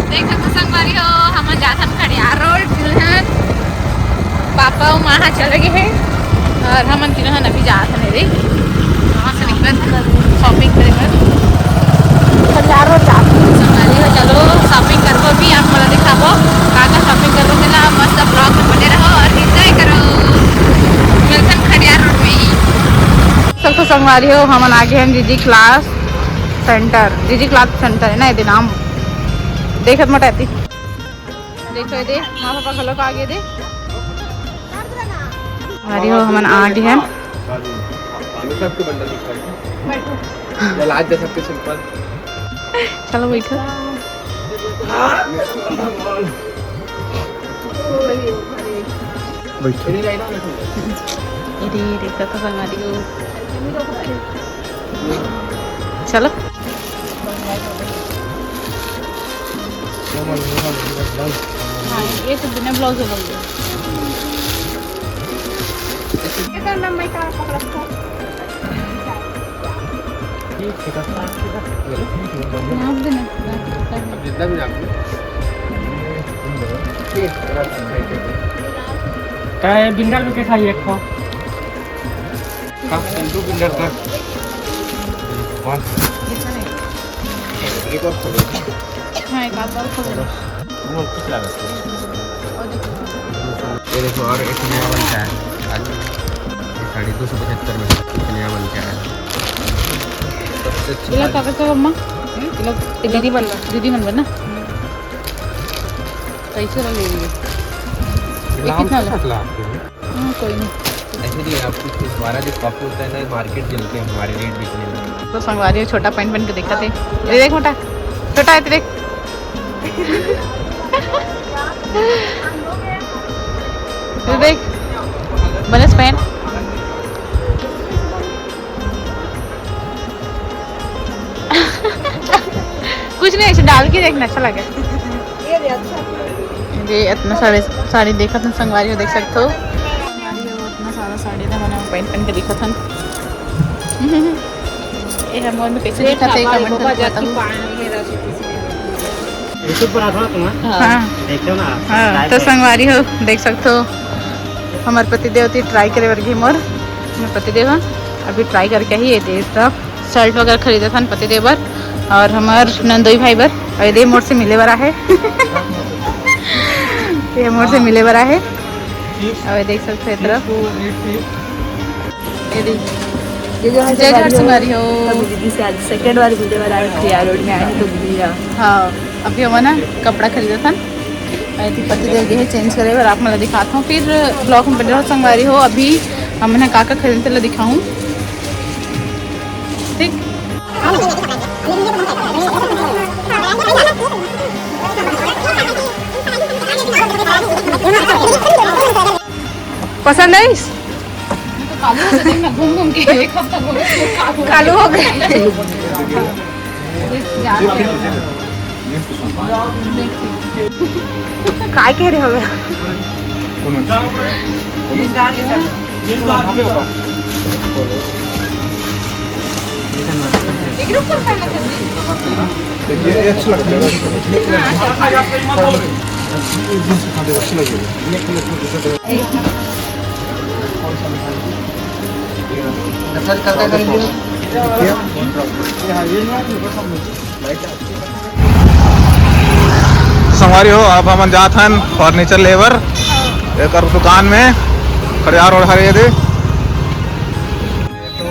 देख सकते संगवारी हो हम जात हम खड़ियार रोड हैं पापा वहाँ चले गए हैं और हम तीनों हैं अभी जात हैं रे वहाँ से निकल शॉपिंग करेंगे खड़ियार रोड जात संगवारी हो चलो शॉपिंग करबो भी आप मला दिखाबो का शॉपिंग करबो मिला मस्त ब्लॉग में बने रहो और एंजॉय करो मिलते हैं खड़ियार रोड में ही सब तो संगवारी हो हम आगे हैं जीजी क्लास सेंटर है ना ये नाम देखत मोटा देखो दे माँ पापा खलो का आगे दे अरे हो हम आगे हैं चलो बैठो देखा तो संगवारी हो चलो हाँ ये तो बिना ब्लाउज लग गया काय बिंडल में कैसा एक खो दो बिंडल का एक और खोलो हाँ एक आध और खोलो वो कुछ लगा ये देखो और एक नया बन के आया आज 275 में एक नया बन के आया इला काका का अम्मा इला दीदी बन ना कैसे ले लिए कितना ला कोई नहीं ऐसे नहीं आपको हमारा जो कॉफी होता है ना मार्केट चलते हैं हमारे रेट बिकने में तो संगवारी छोटा पैंट पहन के देखा थे ये देख मोटा छोटा है देख ये देख बनस पैंट कुछ नहीं ऐसे डाल के देखना अच्छा लगे ये इतना साड़ी देखा था संगवारी देख सकते हो इतना सारा साड़ी था मैंने पैंट पहन के देखा था ये हम में कैसे देखा था कमेंट करके बताओ हाँ तो संगवारी हो देख सकते हो हमारे पतिदेव थी ट्राई करे वर्गी मोर हमारे पतिदेव अभी ट्राई करके ही ये थे सब शर्ट वगैरह खरीदा था पतिदेव और हमार नंदोई भाई बर और ये मोर से मिले बरा है ये मोर से मिले बरा है और देख सकते हैं तरफ जय घर संगवारी हो दीदी से आज सेकंड बार मिलने वाला है खड़ियार रोड में आए तो दीदी हाँ अभी हम ना कपड़ा खरीदा था पति दे गए चेंज करे और आप मतलब दिखाता हूँ फिर ब्लॉग में बने रहो संगवारी हो अभी हम ना काका खरीदने चलो दिखाऊँ ठीक पसंद है घूम घूम के एक हफ्ता कालू हो गए काय कह रहे हो संगवारी हो अब हम जात हन फर्नीचर लेबर एक दुकान में खड़ियार रोड हरे दे तो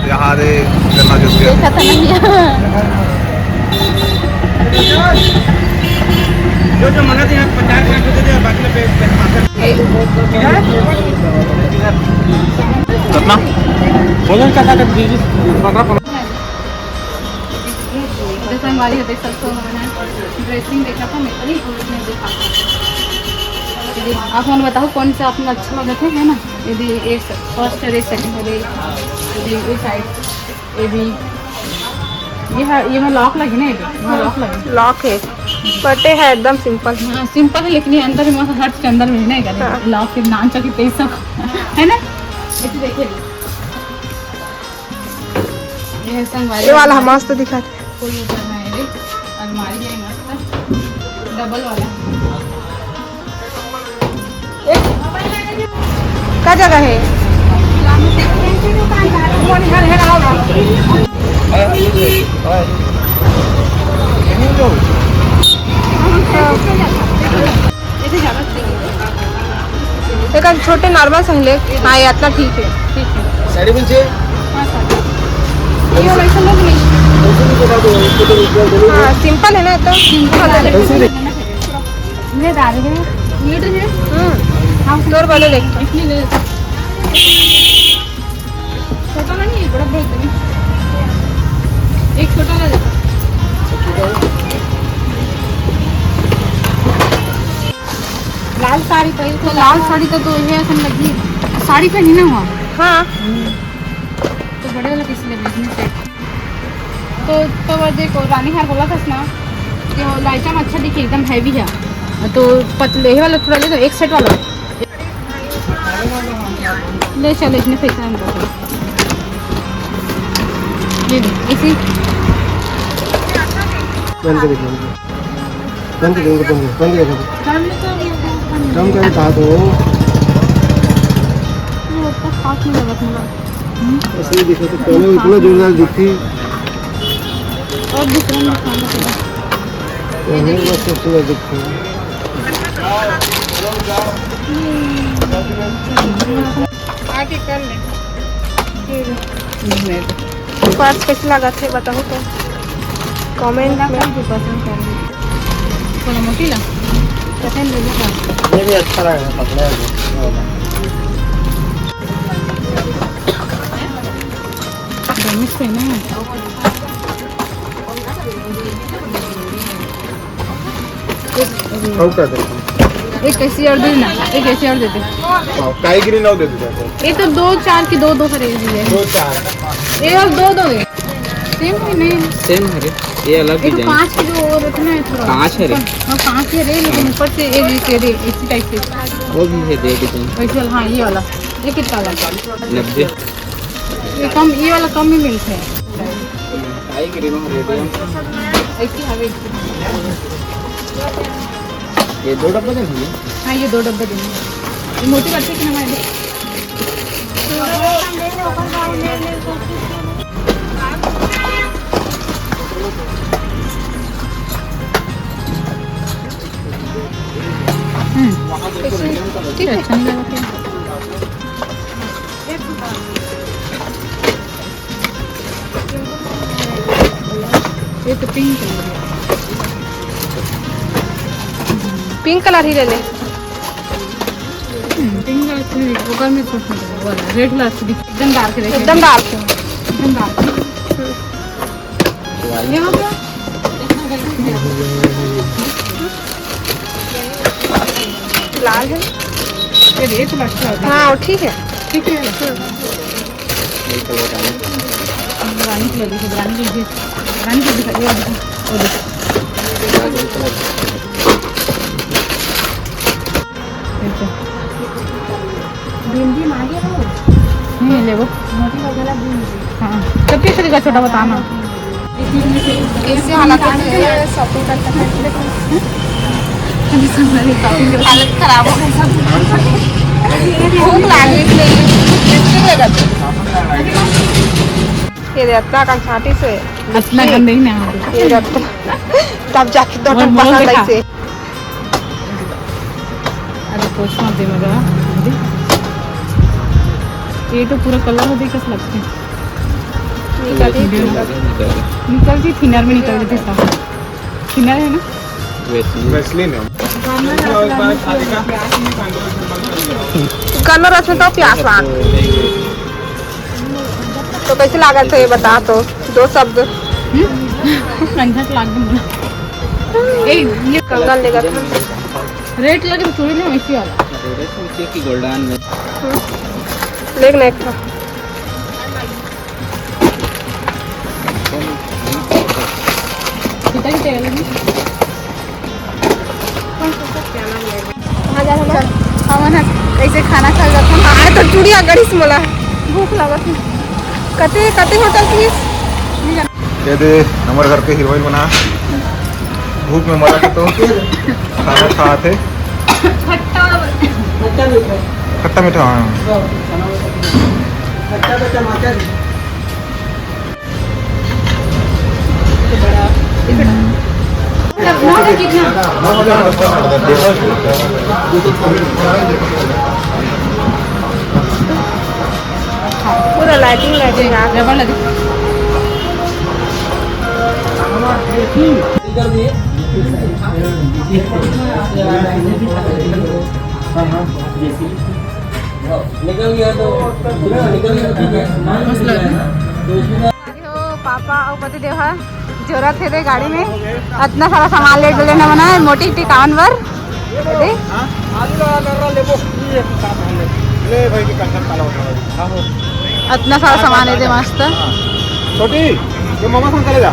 यहाँ दे करना जो देखा था जो मना थे 50 लाख दे दे बाकी पे कितना बोलन का था दीदी 15 संगवारी हो देख सकते हो मैंने ड्रेसिंग देखा था मैं कहीं नहीं देखा आप हमें बताओ कौन सा आपको अच्छा लगा था है ना यदि एक फर्स्ट है सेकंड है ये साइड ये भी ये में लॉक लगी ना ये लॉक लगी लॉक है पटे है एकदम सिंपल हाँ सिंपल है लेकिन ये अंदर में हट के अंदर में नहीं करना लॉक के नाम चकी पे सब है ना ये देखिए ये संगवारी ये वाला मस्त दिखा था कोई ऊपर है अलमारी है मस्त डबल वाला क्या जगह है? एक छोटे नॉर्मल संगले। हाँ ये इतना ठीक है, ठीक है। साड़ी बन चाहिए ये वैसा लोग नहीं। हाँ सिंपल है ना तो सिंपल है। ले डाल रहे हैं मीटर है। हाँ फ्लोर वाले देखते हैं। इतनी ले छोटा नहीं बड़ा बहुत नहीं एक छोटा ले लेता लाल साड़ी पहन तो लाल साड़ी तो ये ऐसा लगी साड़ी पहनी ना हुआ हाँ तो बड़े वाला किस ले सेट तो वो देखो रानी हार बोला था ना कि वो लाइचा में अच्छा दिखे एकदम हैवी है तो पतले वाला थोड़ा ले दो एक सेट वाला ले चलो इतने पैसा हम दो ये इसी बन के देखो बन के देखो बन के देखो कम कर बता दो खास नहीं लगा थोड़ा ऐसे ही दिखा तो पहले इतना जोरदार दिखती और दूसरा में खाना पड़ा पहले बस सबसे ज्यादा दिखती आके कर ले पास कैसे लगा थे बताओ तो कमेंट में। पसंद कर कोनो मोटीला पसंद ले लो ये भी अच्छा लगा कपड़ा है मिस पे ना आउट कर एक ऐसी और दे ना एक ऐसी और देते काईगिरी ना दे दो ये तो 2-4 की 2 खरीद लिए 2-4 ये और 2 दो सेम है नहीं सेम है रे ये अलग ये तो डिजाइन 5 की जो और रखना है थोड़ा 5 है रे हाँ 5 है रे लेकिन ऊपर से एक ये रे इसी टाइप से वो भी है दे डिजाइन वैसे वाला हाँ ये वाला ये कितना वाला 90 ये कम ये वाला कम ही मिलता है काईगिरी में रेडियम ऐसी हवे ये 2 डब्बे देंगे हाँ ये 2 डब्बे देंगे ये मोटी बच्चे की नमाज ठीक है अच्छा नहीं लगा क्या ये तो पिंक है पिंक कलर ही ले ले। पिंक कलर में कुछ नहीं वाला रेड कलर से एकदम डार्क है एकदम डार्क है। एकदम डार्क ये हो गया लाल है ये रेड कलर का हाँ वो ठीक है। ठीक है रानी की लगी रानी की दिखाइए वो देखो भिंडी मांगे हो नहीं ले वो मोटी वाला भिंडी हाँ कब कैसे दिखा छोटा बताना कैसे हालात है शॉपिंग करते हैं हालत खराब हो गई भूख लगी ये रहता का छाती से असला गंदे ही ना ये रहता तब जाके दो टन मोल पसंद देखा। ऐसे अरे पोछ मार दे मजा ये तो पूरा कलर हो देखा लगता है निकलती थिनर में निकल जाती सब थिनर है ना वैसलीन है कलर रस में तो प्यास बात तो कैसे लागत है ये बता तो 2 शब्द कंघट लाग दूँ ये कंगन लेगा था रेट लगे तो चोरी नहीं वैसी वाला की गोल्डन में लेकिन एक था कितना की तेल लगी कहाँ जा रहा है हम ना कैसे खाना खा जाता हूँ अरे तो चूड़िया गड़ी से मोला भूख लागत है कते कते होटल की ये दे हमारे घर के हीरोइन बना धूप में मरा तो खाना खाते खट्टा मीठा। हाँ पूरा लाइटिंग आ रबड़ लगी। निकल गया तो निकल गया पापा और पति देव है जरूरत है दे गाड़ी में इतना सारा सामान ले लेना बना है मोटी टिकावन वर दे इतना सारा सामान है दे मस्त। छोटी ये मामा संग चले जा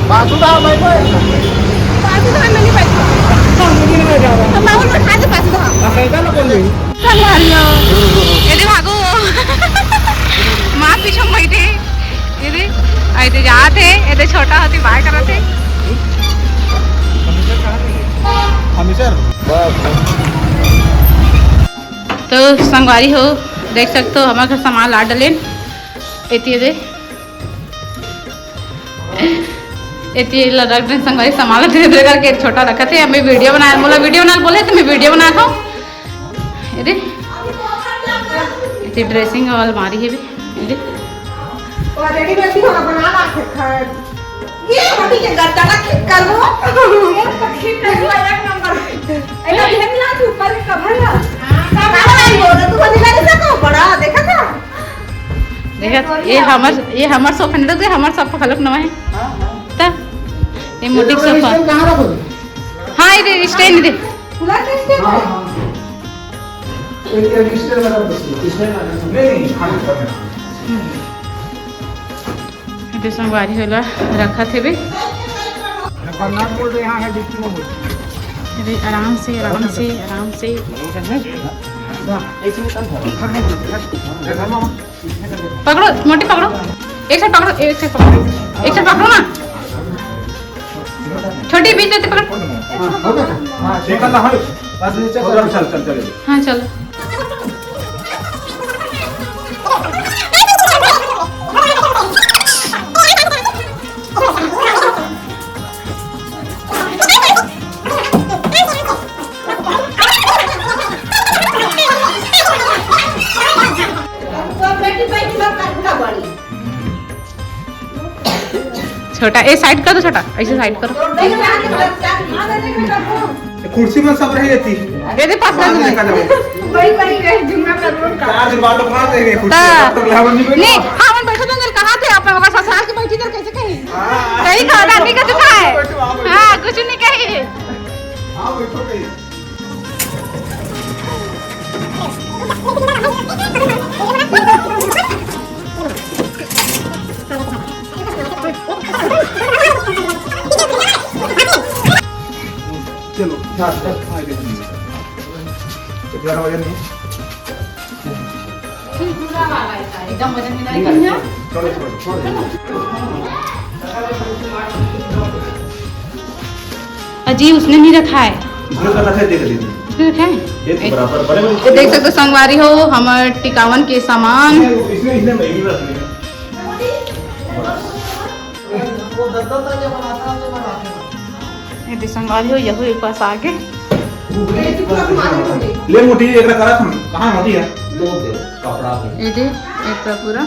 बासुदा भाई भागो माँ पीछे बैठे ऐसे जाते ऐसे छोटा होती बाय करते। तो संगवारी हो देख सकते हो हमारे घर सामान ला डले रख दें संगवारी सामान धीरे धीरे करके छोटा रखा थे। हमें वीडियो बनाया बोला वीडियो बना बोले तो मैं वीडियो बना था। ये ड्रेसिंग और अलमारी है भी देखा ये हमार सोफा नहीं रख हमार सोफा खलक नवा है तब ये मोटी सोफा। हाँ ये स्टैंड दे संगवारी होला रखा थे भी आराम से आराम से आराम से पकड़ो मोटी पकड़ो एक साथ पकड़ो एक साथ पकड़ो एक साथ पकड़ो ना छोटी बीच देते पकड़। हाँ चलो छोटा ए साइड कर दो छोटा ऐसे साइड करो कुर्सी में सब रही थी ये पास बाद में देखा जाएगा चार्ज बात तो फाड़ देंगे कुर्सी तो लावन नहीं नहीं हाँ हम बैठे थे कहाँ थे आप होगा ससुराल की बैठी थी कैसे कहीं कहीं खाना नहीं कर चुका है। हाँ कुछ नहीं कही हां बैठो कहीं चलो 11 बजे नहीं एकदम वजन में नहीं करना। अजी उसने नहीं रखा है उसने रखा है देख सकते संगवारी हो हमारे टिकावन के सामान ये संगवारी हो यही एक पास आके ले मोटी एक करा था कहां मोटी है दो दे कपड़ा ये दे एक पूरा